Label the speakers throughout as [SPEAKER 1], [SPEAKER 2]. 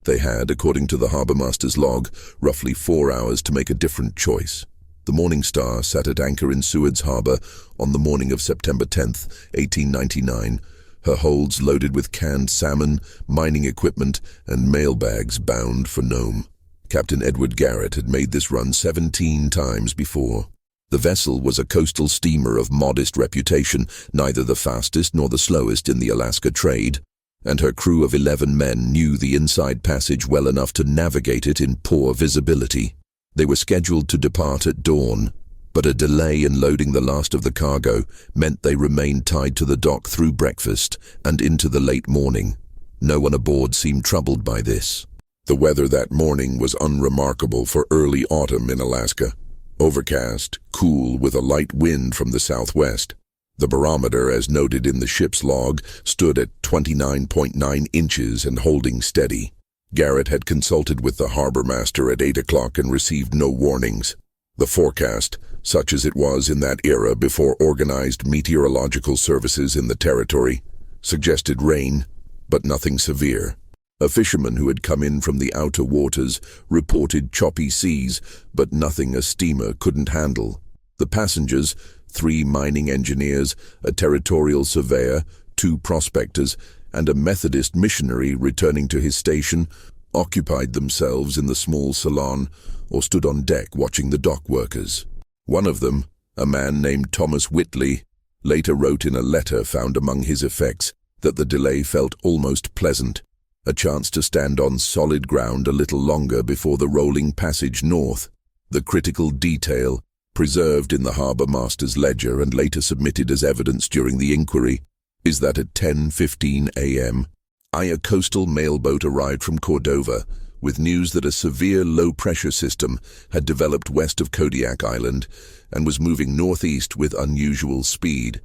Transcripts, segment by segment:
[SPEAKER 1] They had, according to the harbourmaster's log, roughly 4 hours to make a different choice. The Morning Star sat at anchor in Seward's Harbour on the morning of September 10th, 1899, her holds loaded with canned salmon, mining equipment, and mail bags bound for Nome. Captain Edward Garrett had made this run 17 times before. The vessel was a coastal steamer of modest reputation, neither the fastest nor the slowest in the Alaska trade, and her crew of 11 men knew the inside passage well enough to navigate it in poor visibility. They were scheduled to depart at dawn, but a delay in loading the last of the cargo meant they remained tied to the dock through breakfast and into the late morning. No one aboard seemed troubled by this. The weather that morning was unremarkable for early autumn in Alaska. Overcast, cool, with a light wind from the southwest. The barometer, as noted in the ship's log, stood at 29.9 inches and holding steady. Garrett had consulted with the harbourmaster at 8 o'clock and received no warnings. The forecast, such as it was in that era before organized meteorological services in the territory, suggested rain, but nothing severe. A fisherman who had come in from the outer waters reported choppy seas, but nothing a steamer couldn't handle. The passengers, 3 mining engineers, a territorial surveyor, 2 prospectors, and a Methodist missionary returning to his station, occupied themselves in the small salon or stood on deck watching the dock workers. One of them, a man named Thomas Whitley, later wrote in a letter found among his effects that the delay felt almost pleasant, a chance to stand on solid ground a little longer before the rolling passage north. The critical detail, preserved in the harbourmaster's ledger and later submitted as evidence during the inquiry, is that at 10:15 a.m., a coastal mailboat arrived from Cordova with news that a severe low-pressure system had developed west of Kodiak Island and was moving northeast with unusual speed.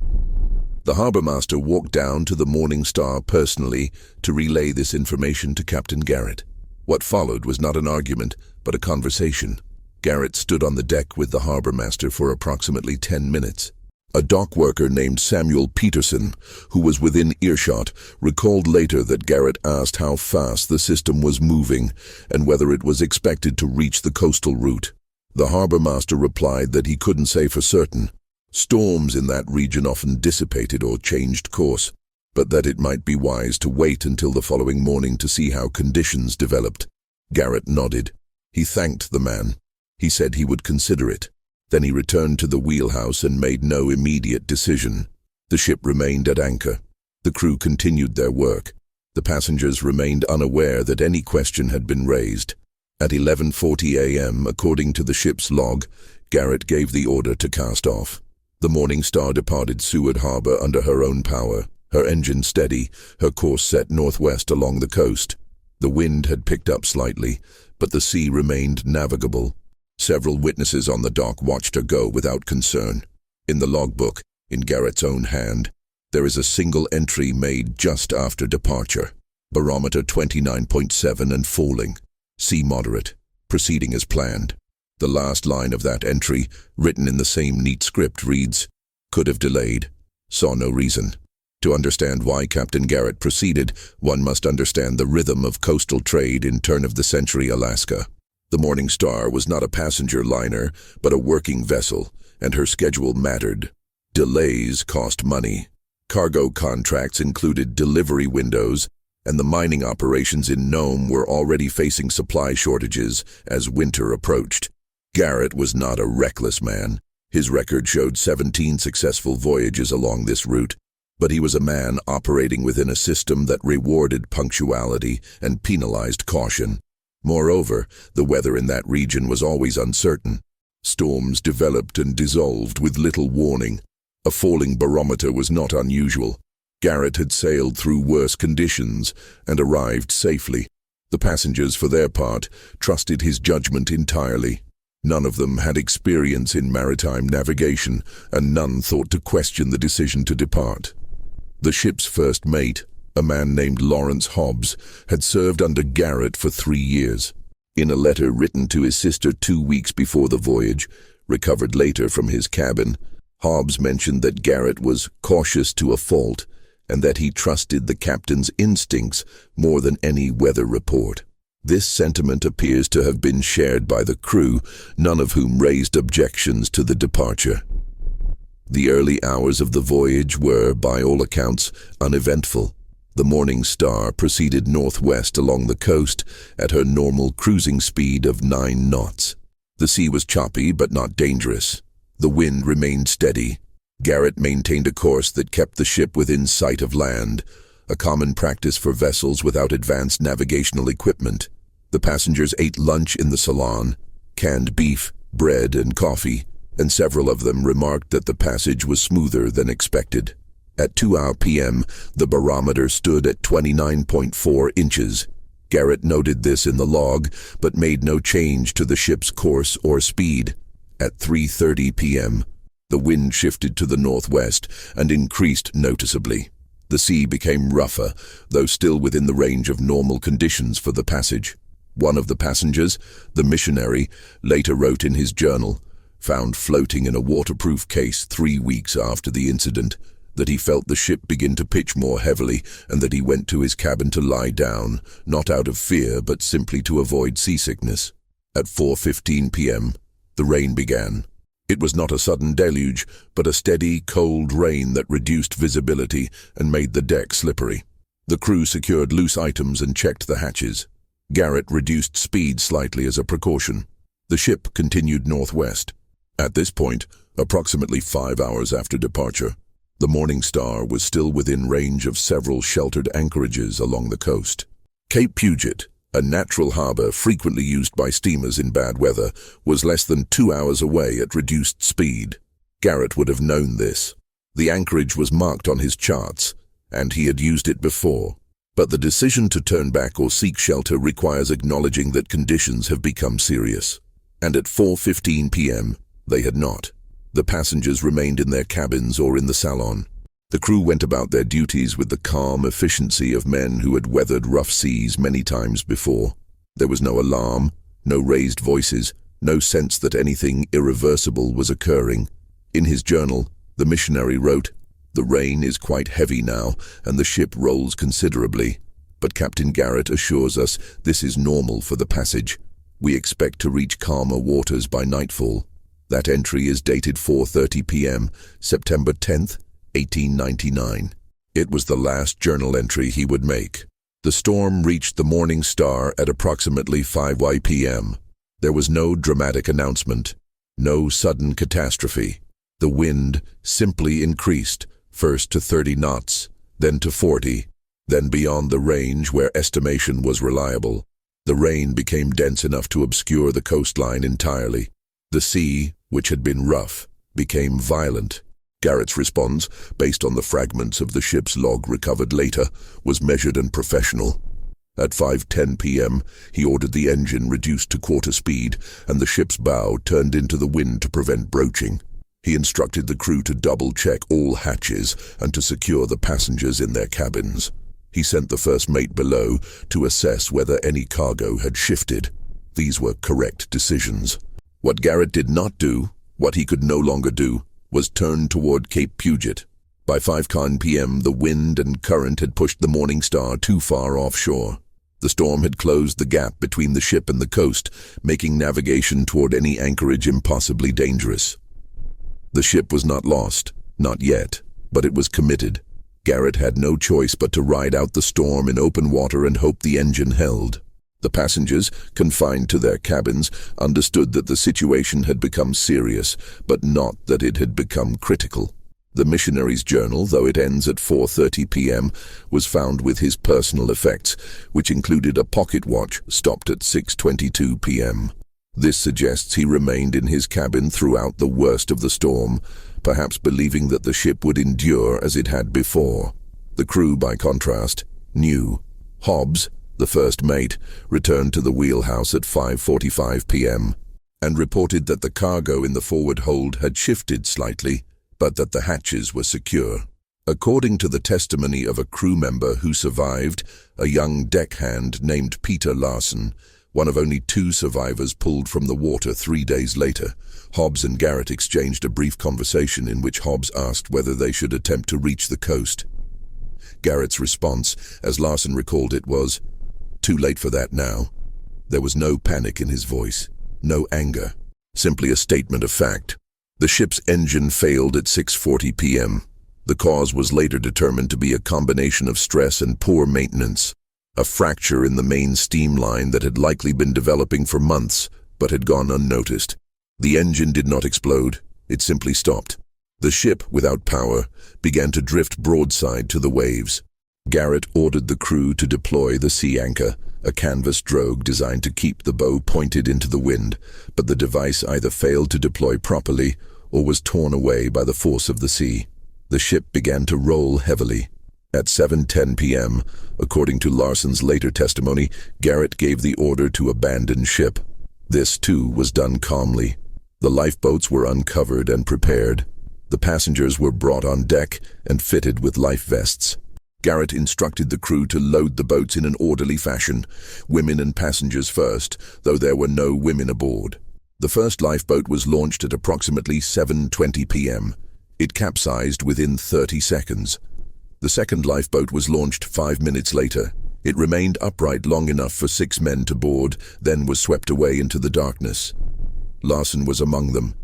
[SPEAKER 1] The harbourmaster walked down to the Morning Star personally to relay this information to Captain Garrett. What followed was not an argument, but a conversation. Garrett stood on the deck with the harbourmaster for approximately 10 minutes. A dock worker named Samuel Peterson, who was within earshot, recalled later that Garrett asked how fast the system was moving and whether it was expected to reach the coastal route. The harbourmaster replied that he couldn't say for certain. Storms in that region often dissipated or changed course, but that it might be wise to wait until the following morning to see how conditions developed. Garrett nodded. He thanked the man. He said he would consider it. Then he returned to the wheelhouse and made no immediate decision. The ship remained at anchor. The crew continued their work. The passengers remained unaware that any question had been raised. At 11:40 a.m., according to the ship's log, Garrett gave the order to cast off. The Morning Star departed Seward Harbour under her own power, her engine steady, her course set northwest along the coast. The wind had picked up slightly, but the sea remained navigable. Several witnesses on the dock watched her go without concern. In the logbook, in Garrett's own hand, there is a single entry made just after departure. Barometer 29.7 and falling. Sea moderate. Proceeding as planned. The last line of that entry, written in the same neat script, reads, "Could have delayed. Saw no reason." To understand why Captain Garrett proceeded, one must understand the rhythm of coastal trade in turn-of-the-century Alaska. The Morning Star was not a passenger liner, but a working vessel, and her schedule mattered. Delays cost money. Cargo contracts included delivery windows, and the mining operations in Nome were already facing supply shortages as winter approached. Garrett was not a reckless man. His record showed 17 successful voyages along this route, but he was a man operating within a system that rewarded punctuality and penalized caution. Moreover, the weather in that region was always uncertain. Storms developed and dissolved with little warning. A falling barometer was not unusual. Garrett had sailed through worse conditions and arrived safely. The passengers, for their part, trusted his judgment entirely. None of them had experience in maritime navigation, and none thought to question the decision to depart. The ship's first mate, a man named Lawrence Hobbs, had served under Garrett for 3 years. In a letter written to his sister 2 weeks before the voyage, recovered later from his cabin, Hobbs mentioned that Garrett was cautious to a fault and that he trusted the captain's instincts more than any weather report. This sentiment appears to have been shared by the crew, none of whom raised objections to the departure. The early hours of the voyage were, by all accounts, uneventful. The Morning Star proceeded northwest along the coast at her normal cruising speed of 9 knots. The sea was choppy but not dangerous. The wind remained steady. Garrett maintained a course that kept the ship within sight of land, a common practice for vessels without advanced navigational equipment. The passengers ate lunch in the salon, canned beef, bread, and coffee, and several of them remarked that the passage was smoother than expected. At 2 p.m., the barometer stood at 29.4 inches. Garrett noted this in the log, but made no change to the ship's course or speed. At 3:30 p.m., the wind shifted to the northwest and increased noticeably. The sea became rougher, though still within the range of normal conditions for the passage. One of the passengers, the missionary, later wrote in his journal, found floating in a waterproof case 3 weeks after the incident, that he felt the ship begin to pitch more heavily and that he went to his cabin to lie down, not out of fear but simply to avoid seasickness. At 4:15 p.m., the rain began. It was not a sudden deluge, but a steady, cold rain that reduced visibility and made the deck slippery. The crew secured loose items and checked the hatches. Garrett reduced speed slightly as a precaution. The ship continued northwest. At this point, approximately 5 hours after departure, the Morning Star was still within range of several sheltered anchorages along the coast. Cape Puget, a natural harbor frequently used by steamers in bad weather, was less than 2 hours away at reduced speed. Garrett would have known this. The anchorage was marked on his charts, and he had used it before. But the decision to turn back or seek shelter requires acknowledging that conditions have become serious. And at 4:15 p.m., they had not. The passengers remained in their cabins or in the salon. The crew went about their duties with the calm efficiency of men who had weathered rough seas many times before. There was no alarm, no raised voices, no sense that anything irreversible was occurring. In his journal, the missionary wrote, "The rain is quite heavy now, and the ship rolls considerably. But Captain Garrett assures us this is normal for the passage. We expect to reach calmer waters by nightfall." That entry is dated 4:30 p.m., September 10th, 1899. It was the last journal entry he would make. The storm reached the Morning Star at approximately 5 p.m. There was no dramatic announcement, no sudden catastrophe. The wind simply increased, first to 30 knots, then to 40, then beyond the range where estimation was reliable. The rain became dense enough to obscure the coastline entirely. The sea, which had been rough, became violent. Garrett's response, based on the fragments of the ship's log recovered later, was measured and professional. At 5:10 p.m., he ordered the engine reduced to quarter speed and the ship's bow turned into the wind to prevent broaching. He instructed the crew to double-check all hatches and to secure the passengers in their cabins. He sent the first mate below to assess whether any cargo had shifted. These were correct decisions. What Garrett did not do, what he could no longer do, was turn toward Cape Puget. By 5 p.m., the wind and current had pushed the Morning Star too far offshore. The storm had closed the gap between the ship and the coast, making navigation toward any anchorage impossibly dangerous. The ship was not lost, not yet, but it was committed. Garrett had no choice but to ride out the storm in open water and hope the engine held. The passengers, confined to their cabins, understood that the situation had become serious, but not that it had become critical. The missionary's journal, though it ends at 4:30 p.m., was found with his personal effects, which included a pocket watch stopped at 6:22 p.m. This suggests he remained in his cabin throughout the worst of the storm, perhaps believing that the ship would endure as it had before. The crew, by contrast, knew. Hobbs, the first mate, returned to the wheelhouse at 5:45 p.m. and reported that the cargo in the forward hold had shifted slightly, but that the hatches were secure. According to the testimony of a crew member who survived, a young deckhand named Peter Larson, one of only 2 survivors pulled from the water 3 days later, Hobbs and Garrett exchanged a brief conversation in which Hobbs asked whether they should attempt to reach the coast. Garrett's response, as Larson recalled it, was, "Too late for that now. There was no panic in his voice, no anger, simply a statement of fact. The ship's engine failed at 6:40 p.m. The cause was later determined to be a combination of stress and poor maintenance, a fracture in the main steam line that had likely been developing for months but had gone unnoticed. The engine did not explode, it simply stopped. The ship, without power, began to drift broadside to the waves. Garrett ordered the crew to deploy the sea anchor, a canvas drogue designed to keep the bow pointed into the wind, but the device either failed to deploy properly or was torn away by the force of the sea. The ship began to roll heavily. At 7:10 p.m., according to Larson's later testimony, Garrett gave the order to abandon ship. This, too, was done calmly. The lifeboats were uncovered and prepared. The passengers were brought on deck and fitted with life vests. Garrett instructed the crew to load the boats in an orderly fashion, women and passengers first, though there were no women aboard. The first lifeboat was launched at approximately 7:20 p.m. It capsized within 30 seconds. The second lifeboat was launched 5 minutes later. It remained upright long enough for 6 men to board, then was swept away into the darkness. Larson was among them.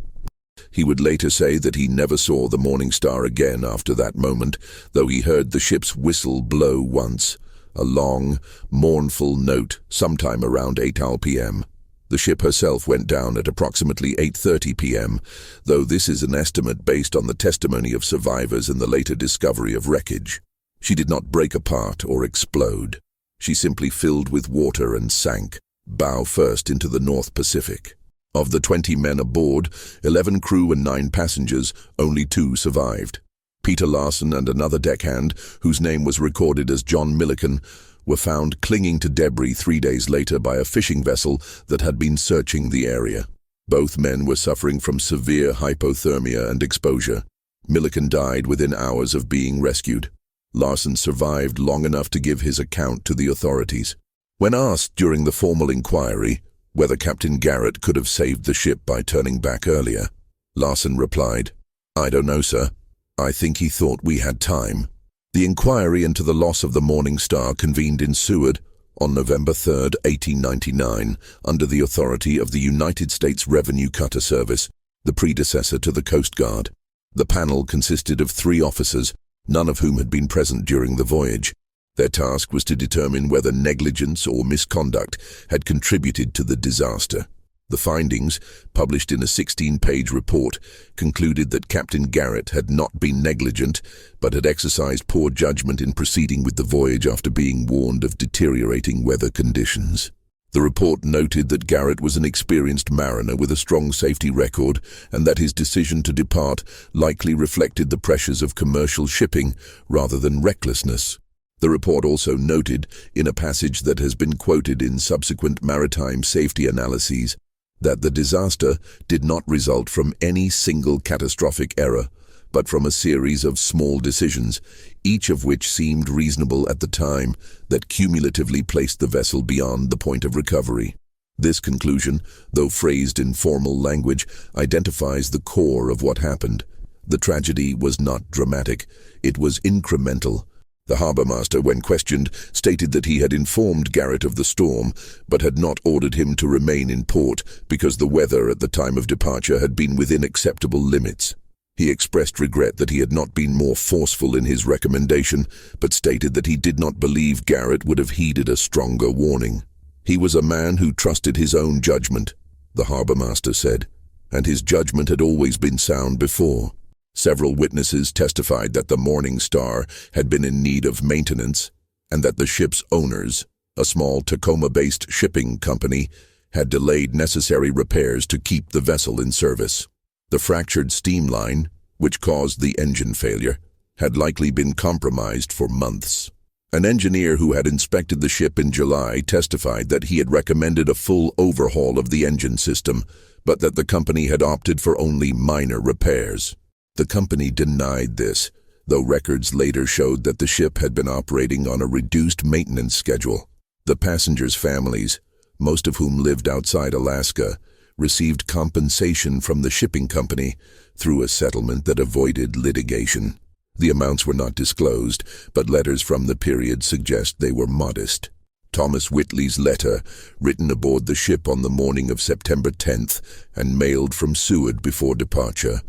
[SPEAKER 1] He would later say that he never saw the Morning Star again after that moment, though he heard the ship's whistle blow once, a long, mournful note sometime around 8 p.m. The ship herself went down at approximately 8:30 p.m., though this is an estimate based on the testimony of survivors and the later discovery of wreckage. She did not break apart or explode. She simply filled with water and sank, bow first, into the North Pacific. Of the 20 men aboard, 11 crew and 9 passengers, only 2 survived. Peter Larson and another deckhand, whose name was recorded as John Milliken, were found clinging to debris 3 days later by a fishing vessel that had been searching the area. Both men were suffering from severe hypothermia and exposure. Milliken died within hours of being rescued. Larson survived long enough to give his account to the authorities. When asked during the formal inquiry whether Captain Garrett could have saved the ship by turning back earlier, Larson replied, "I don't know, sir. I think he thought we had time." The inquiry into the loss of the Morning Star convened in Seward on November 3, 1899, under the authority of the United States Revenue Cutter Service, the predecessor to the Coast Guard. The panel consisted of 3 officers, none of whom had been present during the voyage. Their task was to determine whether negligence or misconduct had contributed to the disaster. The findings, published in a 16-page report, concluded that Captain Garrett had not been negligent, but had exercised poor judgment in proceeding with the voyage after being warned of deteriorating weather conditions. The report noted that Garrett was an experienced mariner with a strong safety record, and that his decision to depart likely reflected the pressures of commercial shipping rather than recklessness. The report also noted, in a passage that has been quoted in subsequent maritime safety analyses, that the disaster did not result from any single catastrophic error, but from a series of small decisions, each of which seemed reasonable at the time, that cumulatively placed the vessel beyond the point of recovery. This conclusion, though phrased in formal language, identifies the core of what happened. The tragedy was not dramatic, it was incremental. The harbourmaster, when questioned, stated that he had informed Garrett of the storm, but had not ordered him to remain in port because the weather at the time of departure had been within acceptable limits. He expressed regret that he had not been more forceful in his recommendation, but stated that he did not believe Garrett would have heeded a stronger warning. He was a man who trusted his own judgment, the harbourmaster said, and his judgment had always been sound before. Several witnesses testified that the Morning Star had been in need of maintenance, and that the ship's owners, a small Tacoma-based shipping company, had delayed necessary repairs to keep the vessel in service. The fractured steam line, which caused the engine failure, had likely been compromised for months. An engineer who had inspected the ship in July testified that he had recommended a full overhaul of the engine system, but that the company had opted for only minor repairs. The company denied this, though records later showed that the ship had been operating on a reduced maintenance schedule. The passengers' families, most of whom lived outside Alaska, received compensation from the shipping company through a settlement that avoided litigation. The amounts were not disclosed, but letters from the period suggest they were modest. Thomas Whitley's letter, written aboard the ship on the morning of September 10th and mailed from Seward before departure,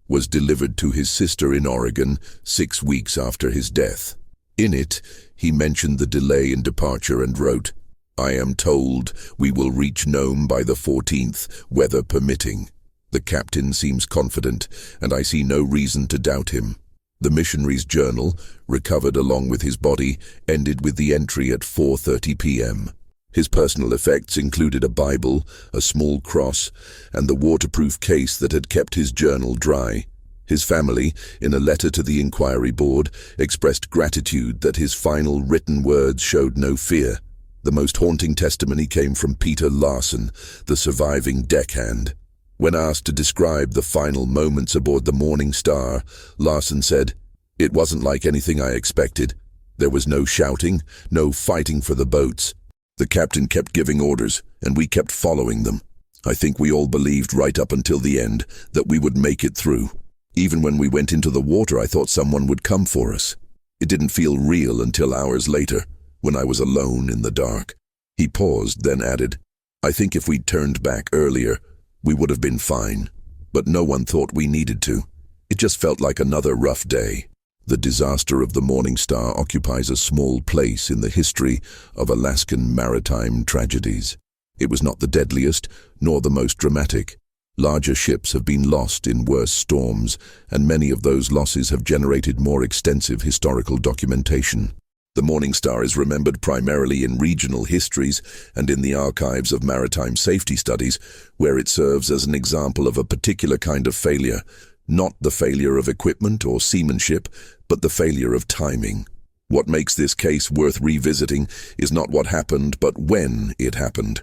[SPEAKER 1] was delivered to his sister in Oregon 6 weeks after his death. In it, he mentioned the delay in departure and wrote, "I am told we will reach Nome by the 14th, weather permitting. The captain seems confident, and I see no reason to doubt him." The missionary's journal, recovered along with his body, ended with the entry at 4:30 p.m. His personal effects included a Bible, a small cross, and the waterproof case that had kept his journal dry. His family, in a letter to the inquiry board, expressed gratitude that his final written words showed no fear. The most haunting testimony came from Peter Larson, the surviving deckhand. When asked to describe the final moments aboard the Morning Star, Larson said, "It wasn't like anything I expected. There was no shouting, no fighting for the boats. The captain kept giving orders, and we kept following them. I think we all believed right up until the end that we would make it through. Even when we went into the water, I thought someone would come for us. It didn't feel real until hours later, when I was alone in the dark." He paused, then added, "I think if we'd turned back earlier, we would have been fine, but no one thought we needed to. It just felt like another rough day." The disaster of the Morning Star occupies a small place in the history of Alaskan maritime tragedies. It was not the deadliest, nor the most dramatic. Larger ships have been lost in worse storms, and many of those losses have generated more extensive historical documentation. The Morning Star is remembered primarily in regional histories and in the archives of maritime safety studies, where it serves as an example of a particular kind of failure, not the failure of equipment or seamanship, but the failure of timing. What makes this case worth revisiting is not what happened, but when it happened.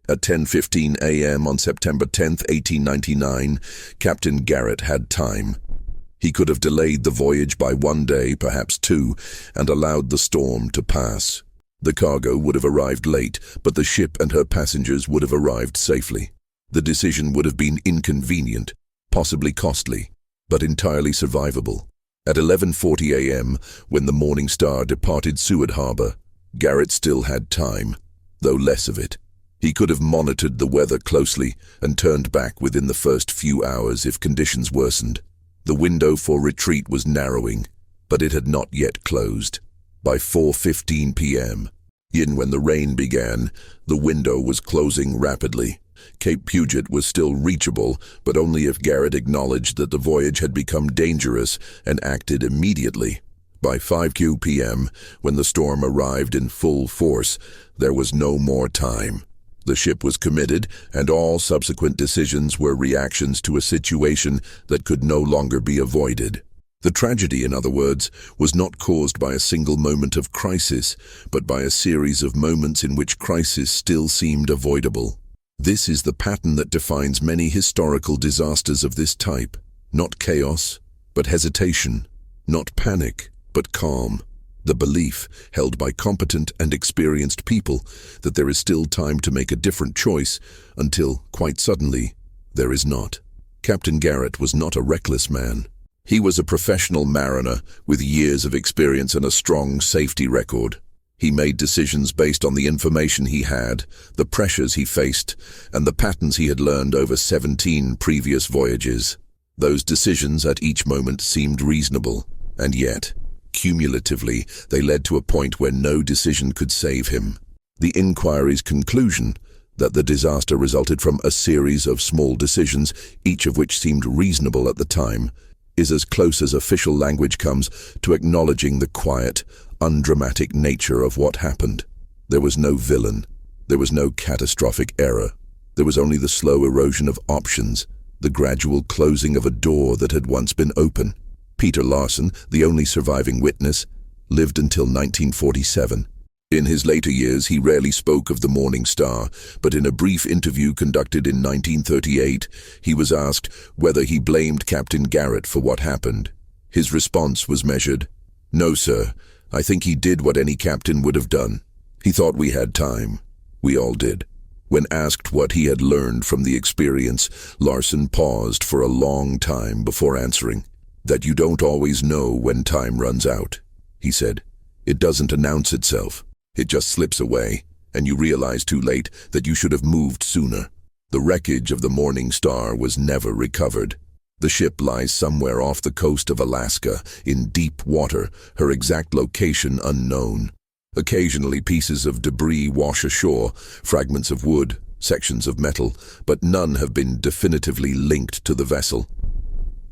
[SPEAKER 1] At 10:15 a.m. on September 10, 1899, Captain Garrett had time. He could have delayed the voyage by 1 day, perhaps 2, and allowed the storm to pass. The cargo would have arrived late, but the ship and her passengers would have arrived safely. The decision would have been inconvenient, possibly costly, but entirely survivable. At 11:40 a.m., when the Morning Star departed Seward Harbor, Garrett still had time, though less of it. He could have monitored the weather closely and turned back within the first few hours if conditions worsened. The window for retreat was narrowing, but it had not yet closed. By 4:15 p.m., when the rain began, the window was closing rapidly. Cape Puget was still reachable, but only if Garrett acknowledged that the voyage had become dangerous and acted immediately. By 5 p.m., when the storm arrived in full force, there was no more time. The ship was committed, and all subsequent decisions were reactions to a situation that could no longer be avoided. The tragedy, in other words, was not caused by a single moment of crisis, but by a series of moments in which crisis still seemed avoidable. This is the pattern that defines many historical disasters of this type. Not chaos, but hesitation. Not panic, but calm. The belief, held by competent and experienced people, that there is still time to make a different choice, until, quite suddenly, there is not. Captain Garrett was not a reckless man. He was a professional mariner with years of experience and a strong safety record. He made decisions based on the information he had, the pressures he faced, and the patterns he had learned over 17 previous voyages. Those decisions at each moment seemed reasonable, and yet, cumulatively, they led to a point where no decision could save him. The inquiry's conclusion, that the disaster resulted from a series of small decisions, each of which seemed reasonable at the time, is as close as official language comes to acknowledging the quiet, undramatic nature of what happened. There was no villain. There was no catastrophic error. There was only the slow erosion of options, the gradual closing of a door that had once been open. Peter Larson, the only surviving witness, lived until 1947. In his later years, he rarely spoke of the Morning Star, but in a brief interview conducted in 1938, he was asked whether he blamed Captain Garrett for what happened. His response was measured. "No, sir. I think he did what any captain would have done. He thought we had time. We all did." When asked what he had learned from the experience, Larson paused for a long time before answering. "That you don't always know when time runs out," he said. "It doesn't announce itself. It just slips away, and you realize too late that you should have moved sooner. The wreckage of the Morning Star was never recovered. The ship lies somewhere off the coast of Alaska, in deep water, her exact location unknown. Occasionally pieces of debris wash ashore, fragments of wood, sections of metal, but none have been definitively linked to the vessel.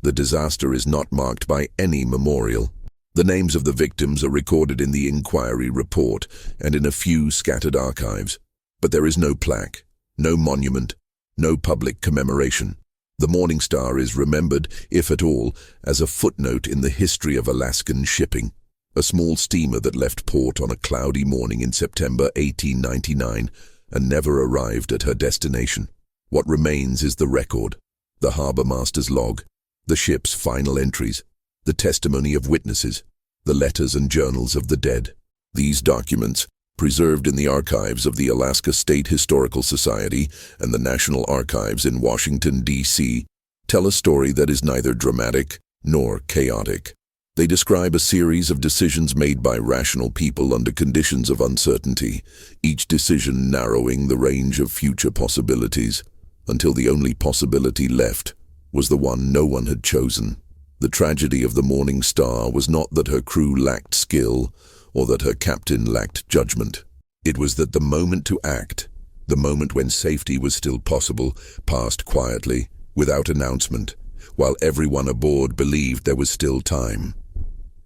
[SPEAKER 1] The disaster is not marked by any memorial. The names of the victims are recorded in the inquiry report and in a few scattered archives. But there is no plaque, no monument, no public commemoration. The Morning Star is remembered, if at all, as a footnote in the history of Alaskan shipping. A small steamer that left port on a cloudy morning in September 1899 and never arrived at her destination. What remains is the record, the harbor master's log, the ship's final entries, the testimony of witnesses, the letters and journals of the dead. These documents, preserved in the archives of the Alaska State Historical Society and the National Archives in Washington, D.C., tell a story that is neither dramatic nor chaotic. They describe a series of decisions made by rational people under conditions of uncertainty, each decision narrowing the range of future possibilities, until the only possibility left was the one no one had chosen. The tragedy of the Morning Star was not that her crew lacked skill or that her captain lacked judgment. It was that the moment to act, the moment when safety was still possible, passed quietly, without announcement, while everyone aboard believed there was still time.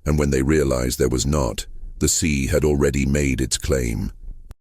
[SPEAKER 1] And when they realized there was not, the sea had already made its claim.